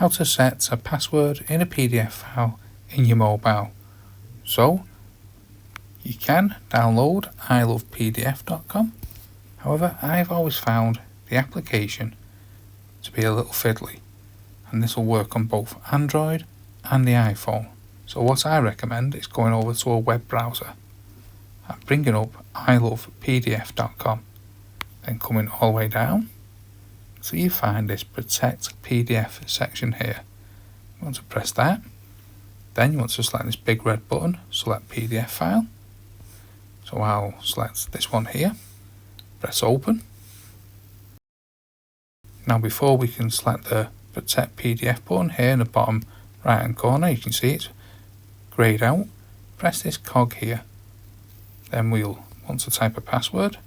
how to set a password in a PDF file in your mobile. So you can download ilovepdf.com. However, I've always found the application to be a little fiddly, and this will work on both Android and the iPhone. So what I recommend is going over to a web browser and bringing up ilovepdf.com, then coming all the way down so you find this Protect PDF section here. You want to press that, then you want to select this big red button, select PDF file. So I'll select this one here, press open. Now before we can select the Protect PDF button here in the bottom right hand corner, you can see it's greyed out. Press this cog here, then we'll want to type a password.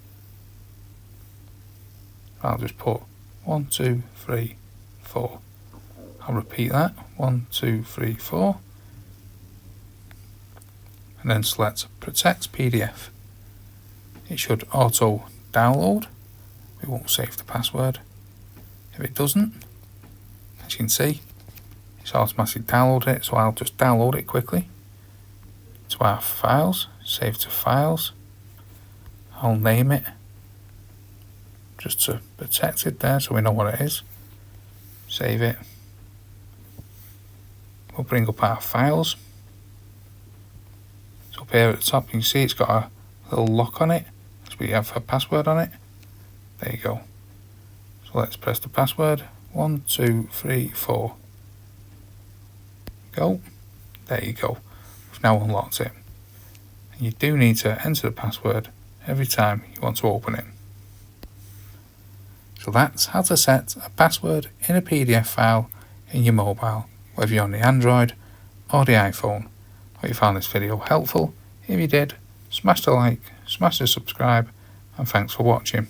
I'll just put 1 2 3 4. I'll repeat that, 1 2 3 4, and then select Protect PDF. It should auto download. We won't save the password. If it doesn't, as you can see, it's automatically downloaded it, so I'll just download it quickly to our files, save to files. I'll name it just to protect it there so we know what it is. Save it. We'll bring up our files. So up here at the top you can see it's got a little lock on it, as we have a password on it. There you go. So let's press the password, 1 2 3 4. Go. There you go. We've now unlocked it. And you do need to enter the password every time you want to open it. So that's how to set a password in a PDF file in your mobile, whether you're on the Android or the iPhone. Hope you found this video helpful. If you did, smash the like, smash the subscribe, and thanks for watching.